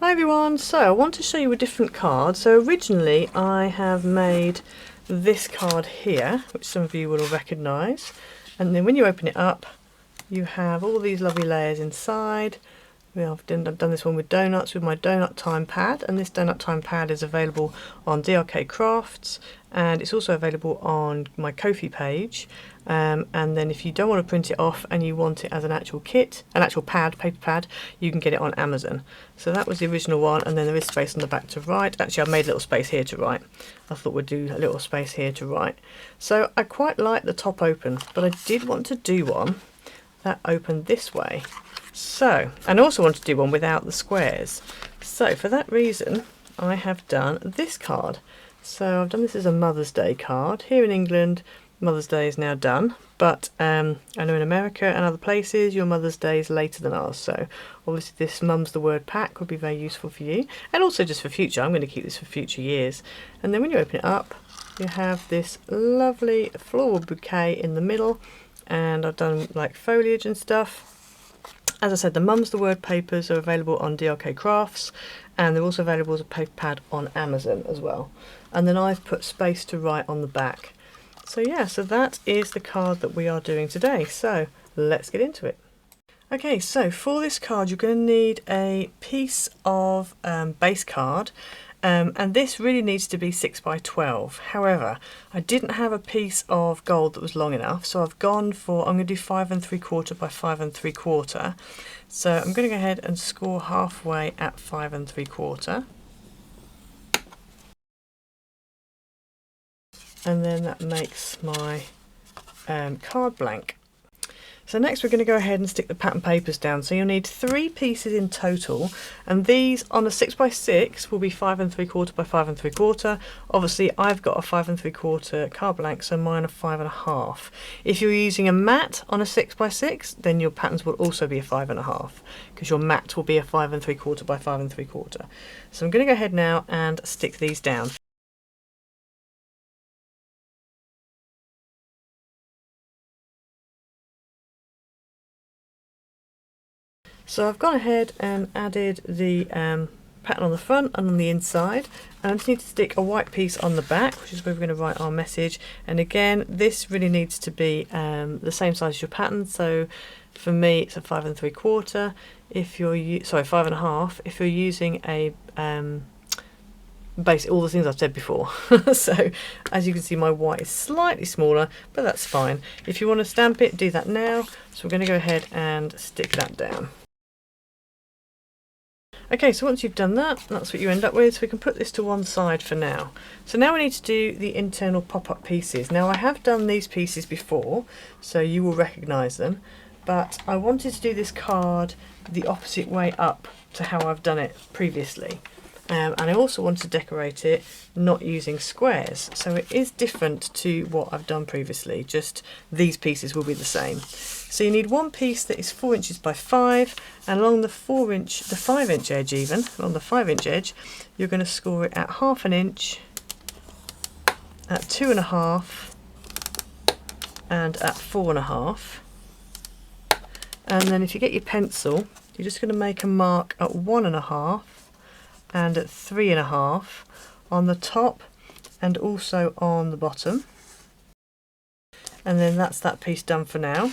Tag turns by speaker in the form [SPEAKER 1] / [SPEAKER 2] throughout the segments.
[SPEAKER 1] Hi everyone, so I want to show you a different card. So originally I have made this card here, which some of you will recognise, and then when you open it up you have all these lovely layers inside. I've done this one with donuts with my donut time pad, and this donut time pad is available on DRK Crafts, and it's also available on my Ko-fi page. And then if you don't want to print it off and you want it as an actual kit, an actual pad, paper pad, you can get it on Amazon. So that was the original one, and then there is space on the back to write. Actually, I've made a little space here to write. I thought we'd do a little space here to write. So I quite like the top open, but I did want to do one that opened this way. So, and also want to do one without the squares. So for that reason, I have done this card. So I've done this as a Mother's Day card. Here in England, Mother's Day is now done, but I know in America and other places, your Mother's Day is later than ours. So obviously this Mum's the Word pack would be very useful for you, and also just for future. I'm going to keep this for future years. And then when you open it up, you have this lovely floral bouquet in the middle, and I've done like foliage and stuff. As I said, the Mum's the Word papers are available on DRK Crafts, and they're also available as a paper pad on Amazon as well. And then I've put space to write on the back. So yeah, so that is the card that we are doing today. So let's get into it. Okay, so for this card you're going to need a piece of base card. And this really needs to be 6 by 12. However, I didn't have a piece of gold that was long enough, so I've gone for, I'm going to do 5 3/4 by 5 3/4. So I'm going to go ahead and score halfway at 5 3/4. And then that makes my card blank. So next we're going to go ahead and stick the pattern papers down. So you'll need 3 pieces in total, and these on a 6 by 6 will be 5 3/4 by 5 3/4. Obviously I've got a 5 3/4 card blank, so mine are 5 1/2. If you're using a mat on a 6 by 6, then your patterns will also be a 5 1/2, because your mat will be a 5 3/4 by 5 3/4. So I'm going to go ahead now and stick these down. So I've gone ahead and added the pattern on the front and on the inside, and I just need to stick a white piece on the back, which is where we're going to write our message. And again, this really needs to be the same size as your pattern. So for me it's a 5 3/4. If you're 5 1/2 if you're using a basically all the things I've said before. So as you can see, my white is slightly smaller, but that's fine. If you want to stamp it, do that now. So we're going to go ahead and stick that down. Okay, so once you've done that, that's what you end up with. So we can put this to one side for now. So now we need to do the internal pop-up pieces. Now I have done these pieces before, so you will recognise them, but I wanted to do this card the opposite way up to how I've done it previously. And I also want to decorate it not using squares, so it is different to what I've done previously, just these pieces will be the same. So you need one piece that is 4 inches by 5, and along the 5 inch edge even, along the 5 inch edge, you're going to score it at 1/2 inch, at 2 1/2, and at 4 1/2. And then if you get your pencil, you're just going to make a mark at 1 1/2, and at 3 1/2 on the top and also on the bottom. And then that's that piece done for now.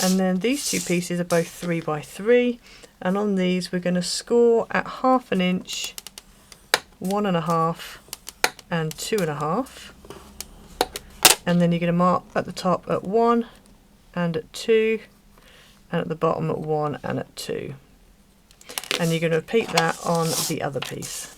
[SPEAKER 1] And then these two pieces are both 3 by 3, and on these we're going to score at 1/2 inch, 1 1/2, and 2 1/2. And then you're going to mark at the top at 1 and at 2, and at the bottom at 1 and at 2. And you're going to repeat that on the other piece.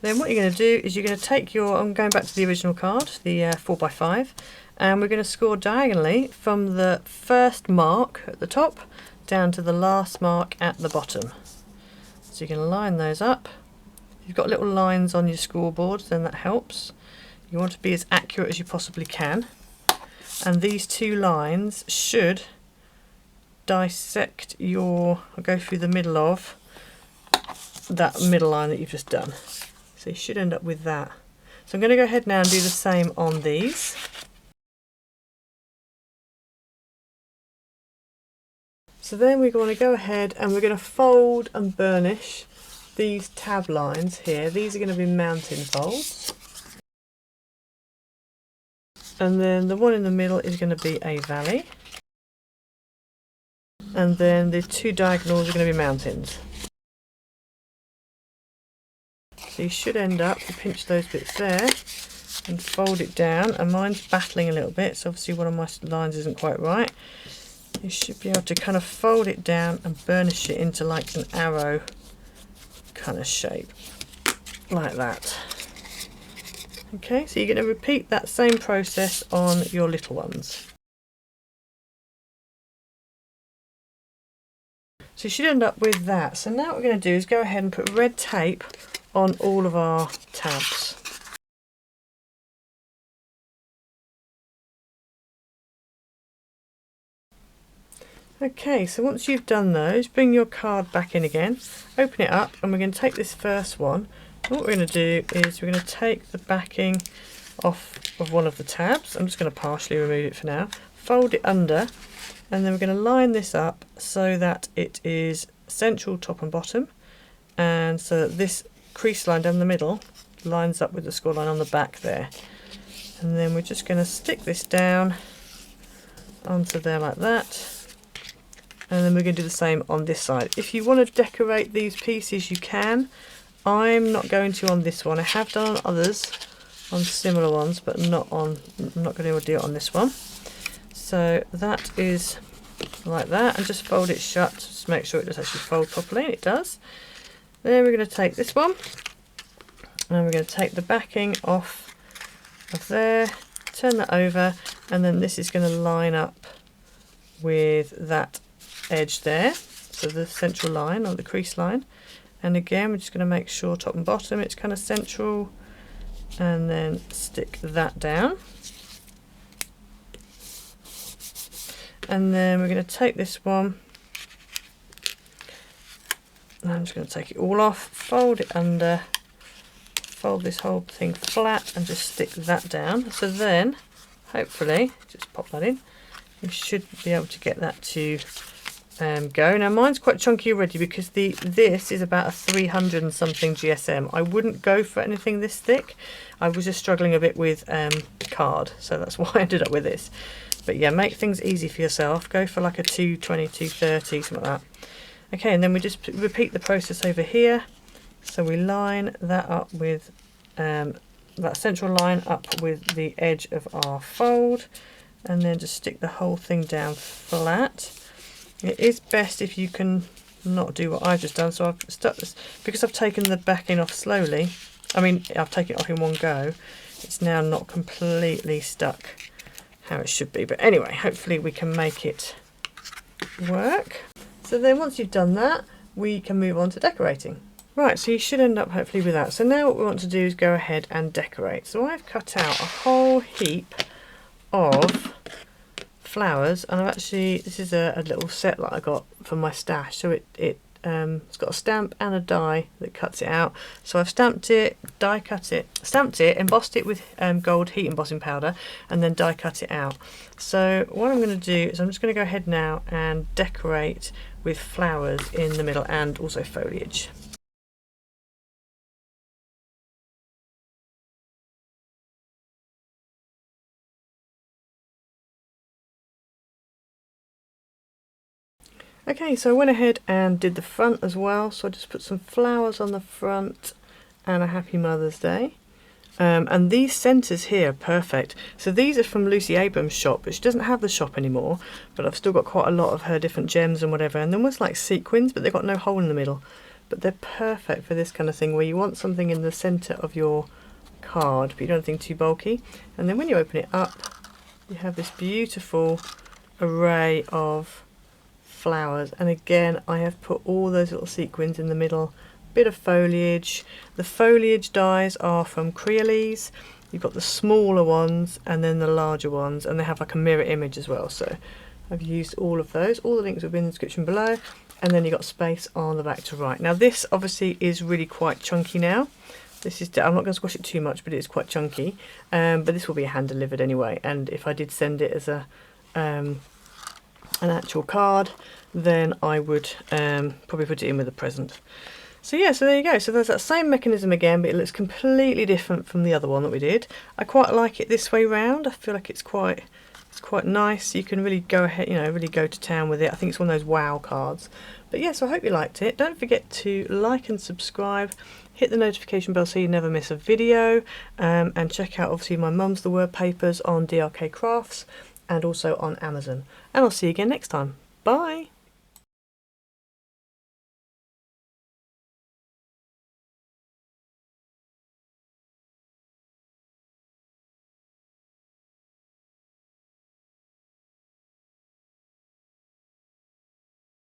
[SPEAKER 1] Then what you're going to do is you're going to take your, I'm going back to the original card, the 4 by 5, and we're going to score diagonally from the first mark at the top down to the last mark at the bottom. So you can line those up. If you've got little lines on your scoreboard, then that helps. You want to be as accurate as you possibly can. And these two lines should dissect your, I'll go through the middle of that middle line that you've just done. So you should end up with that. So I'm going to go ahead now and do the same on these. So then we're going to go ahead and we're going to fold and burnish these tab lines here. These are going to be mountain folds. And then the one in the middle is going to be a valley. And then the two diagonals are going to be mountains. So you should end up, to pinch those bits there and fold it down. And mine's battling a little bit, so obviously one of my lines isn't quite right. You should be able to kind of fold it down and burnish it into like an arrow kind of shape, like that. Okay, so you're going to repeat that same process on your little ones. So you should end up with that. So now what we're going to do is go ahead and put red tape on all of our tabs. Okay, so once you've done those, bring your card back in again, open it up, and we're going to take this first one. And what we're going to do is we're going to take the backing off of one of the tabs. I'm just going to partially remove it for now. Fold it under, and then we're going to line this up so that it is central top and bottom, and so that this crease line down the middle lines up with the score line on the back there. And then we're just going to stick this down onto there like that. And then we're going to do the same on this side. If you want to decorate these pieces, you can. I'm not going to on this one. I have done on others, on similar ones, but I'm not going to do it on this one. So that is like that, and just fold it shut. Just make sure it does actually fold properly, and it does. Then we're going to take this one, and we're going to take the backing off of there, turn that over, and then this is going to line up with that edge there, so the central line or the crease line. And again, we're just going to make sure top and bottom it's kind of central, and then stick that down. And then we're going to take this one, and I'm just going to take it all off, fold it under, fold this whole thing flat, and just stick that down. So then hopefully, just pop that in, you should be able to get that to go. Now mine's quite chunky already because this is about a 300 and something GSM. I wouldn't go for anything this thick. I was just struggling a bit with card, so that's why I ended up with this. But yeah, make things easy for yourself. Go for like a 220, 230, something like that. Okay, and then we just repeat the process over here. So we line that up with that central line up with the edge of our fold, and then just stick the whole thing down flat. It is best if you can not do what I've just done. So I've stuck this, because I've taken the backing off slowly. I mean, I've taken it off in one go. It's now not completely stuck how it should be. But anyway, hopefully we can make it work. So then once you've done that, we can move on to decorating. Right, so you should end up hopefully with that. So now what we want to do is go ahead and decorate. So I've cut out a whole heap of flowers, and I've actually, this is a little set that I got from my stash, so it's got a stamp and a die that cuts it out. So I've stamped it, die cut it, stamped it, embossed it with gold heat embossing powder, and then die cut it out. So what I'm going to do is I'm just going to go ahead now and decorate with flowers in the middle and also foliage. Okay, so I went ahead and did the front as well. So I just put some flowers on the front and a Happy Mother's Day. And these centres here are perfect. So these are from Lucy Abrams' shop, but she doesn't have the shop anymore. But I've still got quite a lot of her different gems and whatever. And they're almost like sequins, but they've got no hole in the middle. But they're perfect for this kind of thing where you want something in the centre of your card, but you don't want anything too bulky. And then when you open it up, you have this beautiful array of flowers, and again I have put all those little sequins in the middle, bit of foliage. The foliage dies are from Creoles. You've got the smaller ones and then the larger ones, and they have like a mirror image as well, so I've used all of those. All the links will be in the description below, and then you've got space on the back to write. Now this obviously is really quite chunky now. This is, I'm not going to squash it too much, but it is quite chunky, but this will be hand delivered anyway, and if I did send it as a an actual card, then I would probably put it in with a present. So yeah, so there you go. So there's that same mechanism again, but it looks completely different from the other one that we did. I quite like it this way round. I feel like it's quite nice. You can really go ahead, you know, really go to town with it. I think it's one of those wow cards. But yeah, so I hope you liked it. Don't forget to like and subscribe. Hit the notification bell so you never miss a video. And check out obviously my Mum's the Word papers on DRK Crafts and also on Amazon. And I'll see you again next time. Bye!